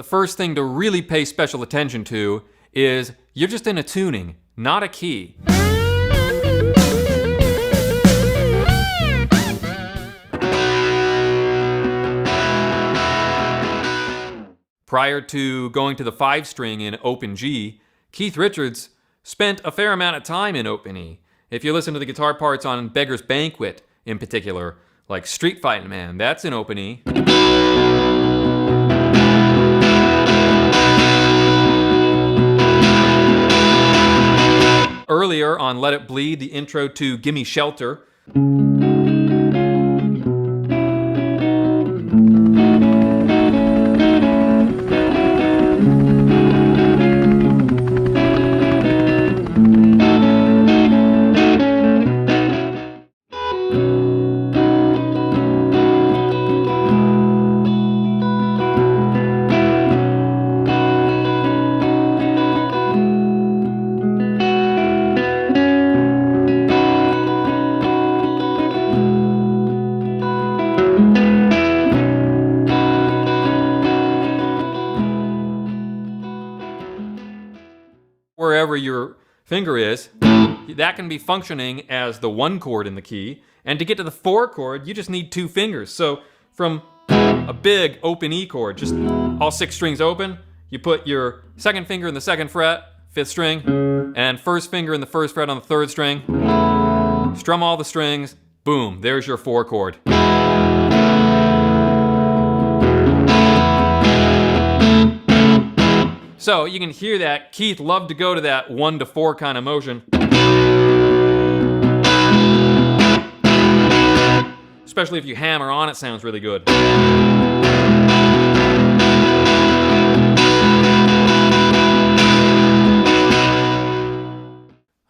The first thing to really pay special attention to is you're just in a tuning, not a key. Prior to going to the 5-string in open G, Keith Richards spent a fair amount of time in open E. If you listen to the guitar parts on Beggar's Banquet in particular, like Street Fighting Man, that's in open E. Earlier on Let It Bleed, the intro to Gimme Shelter. Wherever your finger is, that can be functioning as the 1 chord in the key. And to get to the 4 chord, you just need 2 fingers. So from a big open E chord, just all 6 strings open, you put your 2nd finger in the 2nd fret, 5th string, and 1st finger in the 1st fret on the 3rd string. Strum all the strings, boom, there's your 4 chord. So you can hear that Keith loved to go to that 1 to 4 kind of motion. Especially if you hammer on, it sounds really good.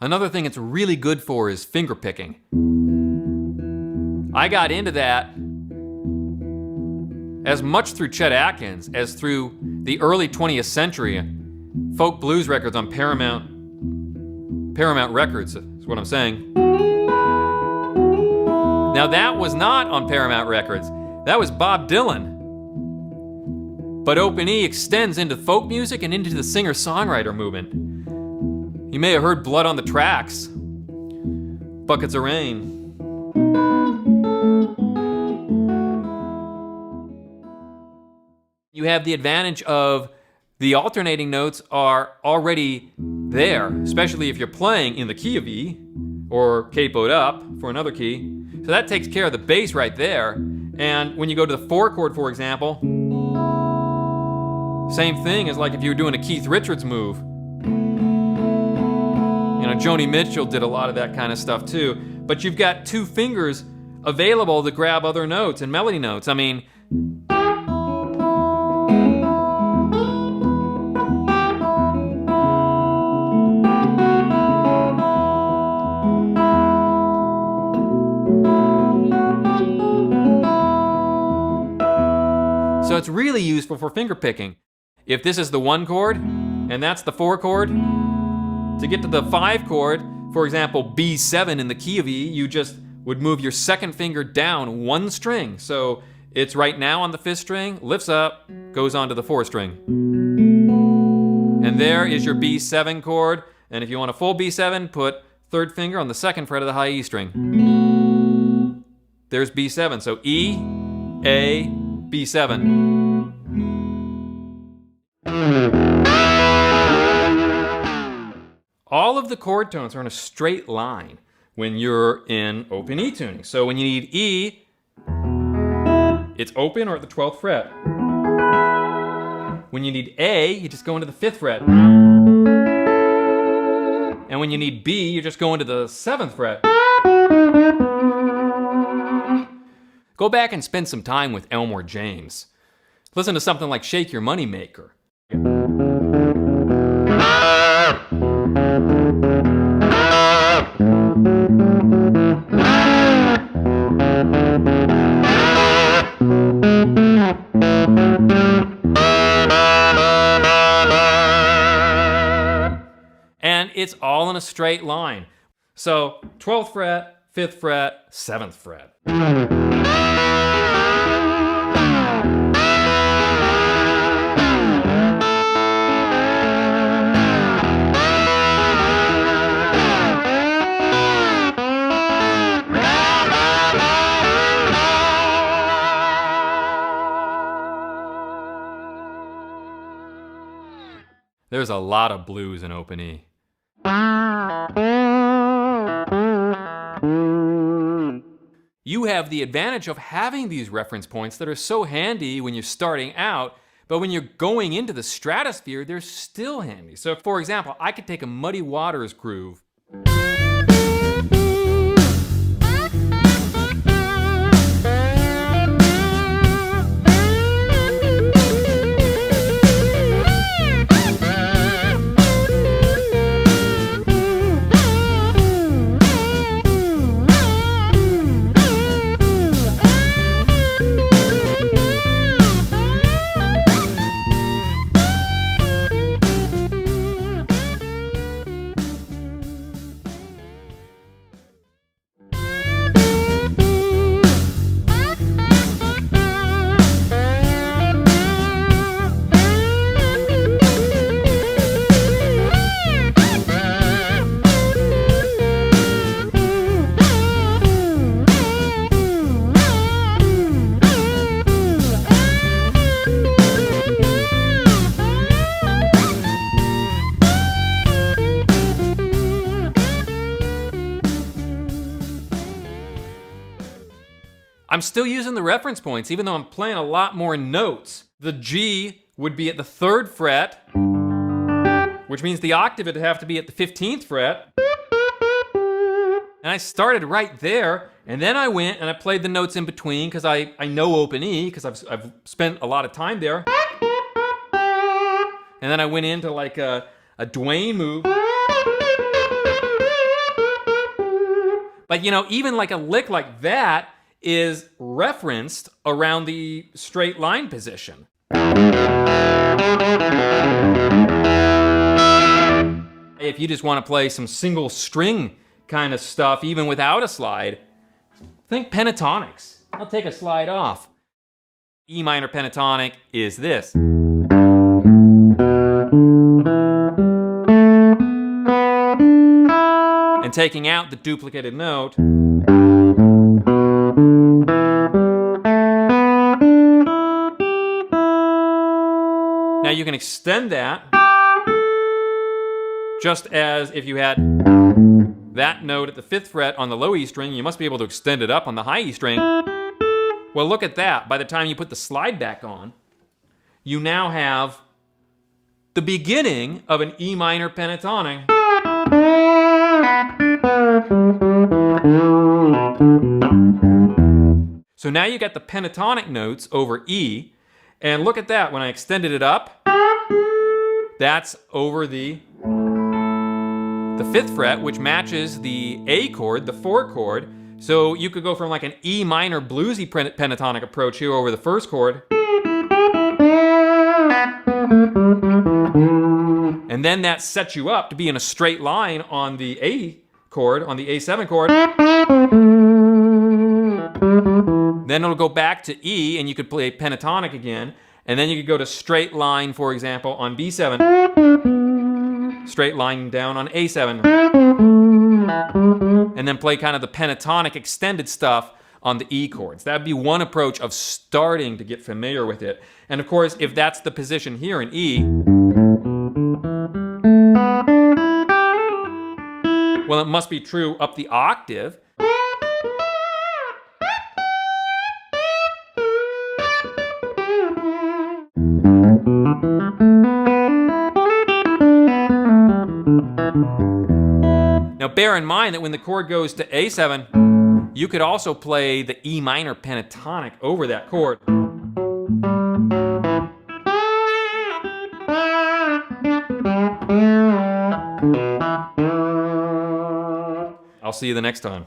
Another thing it's really good for is finger picking. I got into that as much through Chet Atkins as through the early 20th century folk blues records on Paramount Records, is what I'm saying. Now that was not on Paramount Records, that was Bob Dylan. But open E extends into folk music and into the singer-songwriter movement. You may have heard Blood on the Tracks, Buckets of Rain. You have the advantage of the alternating notes are already there, especially if you're playing in the key of E or capoed up for another key. So that takes care of the bass right there. And when you go to the 4 chord, for example, same thing as like if you were doing a Keith Richards move. You know, Joni Mitchell did a lot of that kind of stuff too. But you've got 2 fingers available to grab other notes and melody notes. I mean, so it's really useful for finger picking. If this is the 1 chord, and that's the 4 chord, to get to the 5 chord, for example, B7 in the key of E, you just would move your 2nd finger down 1 string. So it's right now on the 5th string, lifts up, goes on to the 4th string. And there is your B7 chord. And if you want a full B7, put 3rd finger on the 2nd fret of the high E string. There's B7. So E, A, B7. All of the chord tones are in a straight line when you're in open E tuning. So when you need E, it's open or at the 12th fret. When you need A, you just go into the 5th fret. And when you need B, you just go into the 7th fret. Go back and spend some time with Elmore James. Listen to something like Shake Your Money Maker. And it's all in a straight line. So 12th fret, 5th fret, 7th fret. There's a lot of blues in open E. You have the advantage of having these reference points that are so handy when you're starting out, but when you're going into the stratosphere, they're still handy. So for example, I could take a Muddy Waters groove. I'm still using the reference points, even though I'm playing a lot more notes. The G would be at the 3rd fret, which means the octave would have to be at the 15th fret. And I started right there, and then I went and I played the notes in between because I know open E, because I've spent a lot of time there. And then I went into like a Dwayne move. But you know, even like a lick like that is referenced around the straight line position. If you just want to play some single string kind of stuff, even without a slide, think pentatonics. I'll take a slide off. E minor pentatonic is this. And taking out the duplicated note, now you can extend that just as if you had that note at the 5th fret on the low E string, you must be able to extend it up on the high E string. Well, look at that. By the time you put the slide back on, you now have the beginning of an E minor pentatonic. So now you got the pentatonic notes over E, and look at that. When I extended it up, that's over the 5th fret, which matches the A chord, the 4 chord. So you could go from like an E minor bluesy pentatonic approach here over the 1st chord. And then that sets you up to be in a straight line on the A chord, on the A7 chord. Then it'll go back to E and you could play pentatonic again. And then you could go to straight line, for example, on B7. Straight line down on A7. And then play kind of the pentatonic extended stuff on the E chords. That'd be one approach of starting to get familiar with it. And of course, if that's the position here in E, well, it must be true up the octave. Now bear in mind that when the chord goes to A7, you could also play the E minor pentatonic over that chord. I'll see you the next time.